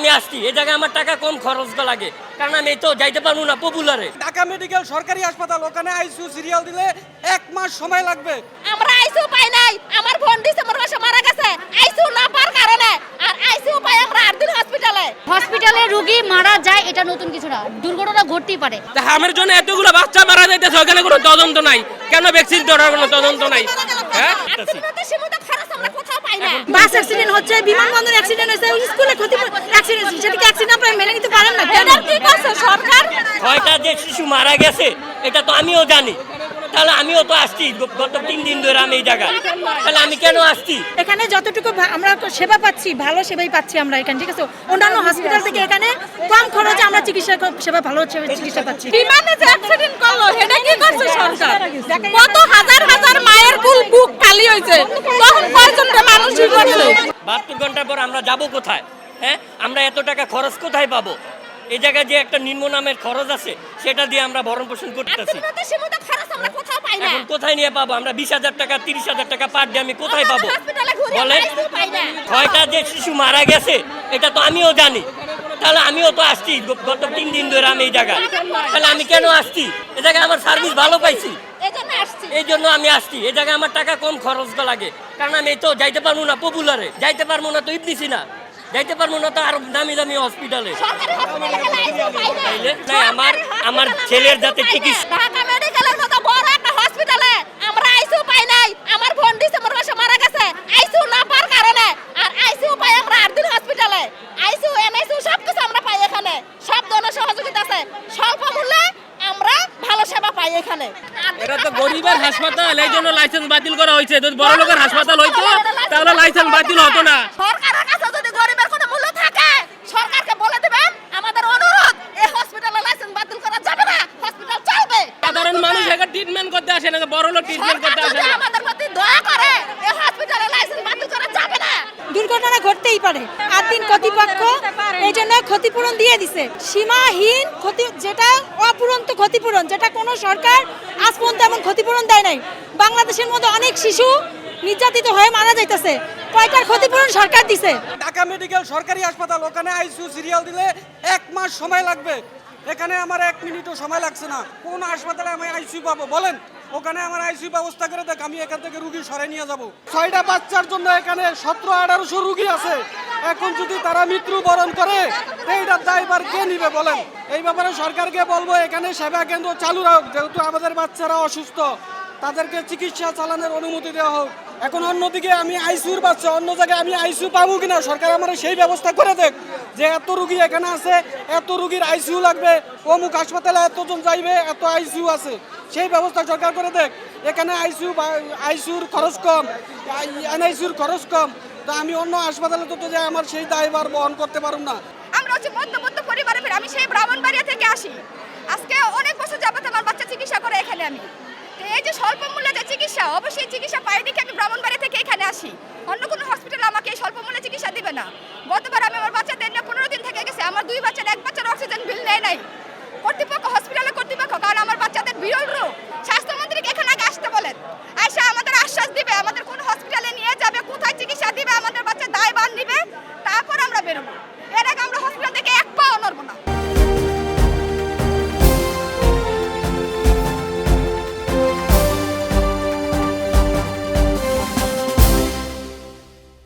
আমি আসছি এই জায়গায় আমার টাকা কম খরচ লাগে, কারণ আমি তো যাইতে পারবো না পপুলারে। ঢাকা মেডিকেল সরকারি হাসপাতাল, ওখানে আইসিইউ সিরিয়াল দিলে 1 মাস সময় লাগবে। আমরা আইসিইউ পাই নাই, আমার বোন ডিসেম্বর মাসে মারা গেছে আইসিইউ না পাওয়ার কারণে, আর আইসিইউ পাই আমরা 8 দিন হসপিটালে রোগী মারা যায়, এটা নতুন কিছু না, দুর্ঘটনা ঘটতেই পারে। হামের জন্য এতগুলো বাচ্চা মারা যাইতেছে, ওখানে কোনো তদন্ত নাই কেন? ভ্যাকসিন দেওয়ার কোনো তদন্ত নাই। হ্যাঁ, বাস অ্যাক্সিডেন্ট হচ্ছে, বিমানবন্দর অ্যাক্সিডেন্ট হয়েছে, স্কুলে ক্ষতি অ্যাক্সিডেন্ট, সেটাকে অ্যাক্সিডেন্ট আপনারা মেনে নিতে পারেন না কেন? কি করছে সরকার? 6টা যে শিশু মারা গেছে এটা তো আমিও জানি, তাহলে আমিও তো আসছি গত 3 দিন ধরে আমি এই জায়গায়, তাহলে আমি কেন আসছি? এখানে যতটুকু আমরা সেবা পাচ্ছি, ভালো সেবাই পাচ্ছি আমরা এখানে, ঠিক আছে? অন্যান্য হসপিটাল থেকে এখানে কম খরচে আমরা চিকিৎসা সেবা, ভালো চিকিৎসা পাচ্ছি। বিমানে যে অ্যাক্সিডেন্ট করলো এটা কি করছে সরকার? কত হাজার হাজার মায়ের বুক খালি হয়েছে, তখন কয়জনটা মানুষ করছে? 72 ঘন্টা পর আমরা যাব কোথায়? হ্যাঁ, আমরা এত টাকা খরচ কোথায় পাবো? এই জায়গায় যে একটা নিম্ননামের খরচ আছে সেটা দিয়ে আমরা ভরণ পোষণ করতেছি, এখন কোথায় নিয়ে পাবো? আমরা 20,000 টাকা 30,000 টাকা পার ডে আমি কোথায় পাবো বলেন? 6টা যে শিশু মারা গেছে এটা তো আমিও জানি, তাহলে আমিও তো আসছি গত 3 দিন ধরে আমি এই জায়গায়, তাহলে আমি কেন আসছি? এই জায়গায় আমার সার্ভিস ভালো পাইছি, এই জন্য আমি আসছি। এই জায়গায় আমার টাকা কম খরচ লাগে, কারণ আমি তো যাইতে পারবো না পপুলারে, যাইতে পারবো না তো ইবনিসি না, যাইতে পারবো না তো আরো দামি দামি হসপিটালে। আমার ছেলের যাতে চিকিৎসা, ঢাকা মেডিকেলের মতো বড় একটা হসপিটালে আমরা আইসিইউ পাই নাই, আমার বোন ডিসেম্বর মাসে মারা গেছে আইসিইউ না পাওয়ার কারণে, আর আইসিইউ পাই আমরা 8 দিন হসপিটালে, আইসিইউ এনআইসিইউ সবকিছু আমরা পাই এখানে, সব ধরনের সহযোগিতা আছে, স্বল্প মূল্যে আমরা ভালো সেবা পাই এখানে। এটা তো গরিবের হাসপাতাল, এই জন্য লাইসেন্স বাতিল করা হয়েছে। যদি বড় লোকের হাসপাতাল হইতো তাহলে লাইসেন্স বাতিল হতো না। সরকারের কাছে যদি গরিবের কোনো মূল্য থাকে সরকারকে বলে দিবেন, আমাদের অনুরোধ এই হসপিটালে লাইসেন্স বাতিল করা যাবে না, হসপিটাল চলবে। সাধারণ মানুষ এখানে ট্রিটমেন্ট করতে আসে না, বড় লোক ট্রিটমেন্ট করতে আসে না। আমাদের প্রতি দয়া করে এই হসপিটালে লাইসেন্স বাতিল করা যাবে না। দুর্ঘটনা ঘটতেই পারে, 8 দিন কর্তৃপক্ষ এই জন্য ক্ষতিপূরণ দিয়ে দিছে, সীমাহীন ক্ষতি, যেটা অপূরন্ত ক্ষতিপূরণ, যেটা কোনো সরকার আজ পর্যন্ত এমন ক্ষতিপূরণ দেয় নাই। বাংলাদেশের মধ্যে অনেক শিশু নির্যাতিত হয়ে মারা যাইতেছে, কয়টার ক্ষতিপূরণ সরকার দিছে? ঢাকা মেডিকেল সরকারি হাসপাতাল, ওখানে আইসিইউ সিরিয়াল দিলে 1 মাস সময় লাগবে, এখানে আমার 1 মিনিটও সময় লাগছে না। কোন হাসপাতালে আমি আইসিইউ পাবো বলেন? ওখানে আমার আইসিইউ ব্যবস্থা করে দেখ, আমি এখান থেকে রুগী সরাই নিয়ে যাব। 6টা বাচ্চার জন্য এখানে 1700-1800 রুগী আছে, এখন যদি তারা মৃত্যুবরণ করে এইটার দায়ভার কে নিবে বলেন? এই ব্যাপারে সরকারকে বলবো এখানে সেবা কেন্দ্র চালু রাখ, যেহেতু আমাদের বাচ্চারা অসুস্থ তাদেরকে চিকিৎসা চালানোর অনুমতি দেওয়া হোক। এখন অন্যদিকে আমি আইসিইউর বাচ্চা, অন্য জায়গায় আমি আইসিইউ পাবো কিনা সরকার আমার সেই ব্যবস্থা করে দেখ, যে এত রুগী এখানে আছে, এত রুগীর আইসিইউ লাগবে, অমুক হাসপাতালে এতজন যাইবে, এত আইসিইউ আছে, সেই ব্যবস্থা সরকার করে দেখ। এখানে আইসিইউর খরচ কম, এনআইসিইউর খরচ কম, তা আমি অন্য হাসপাতালে তো যাই, আমার সেই দায়ভার বহন করতে পারুম না। আমরা হচ্ছে মধ্যবিত্ত পরিবারের, আমি সেই ব্রাহ্মণবাড়িয়া থেকে আসি, আজকে অনেক বছর যাবত আমার বাচ্চা চিকিৎসা করে এখানে। আমি এই যে স্বল্প মূল্যে যে চিকিৎসা, অবশ্যই চিকিৎসা পাই দেখে আমি ব্রাহ্মণবাড়িয়া থেকে এখানে আসি, অন্য কোনো হসপিটালে আমাকে এই স্বল্প মূল্যে চিকিৎসা দিবে না। গতবার আমি আমার বাচ্চাদের নিয়ে 15 দিন থেকে গেছি, আমার 2 বাচ্চার 1 বাচ্চার অক্সিজেন বিল নেয় নাই, কর্তৃপক্ষ হসপিটালে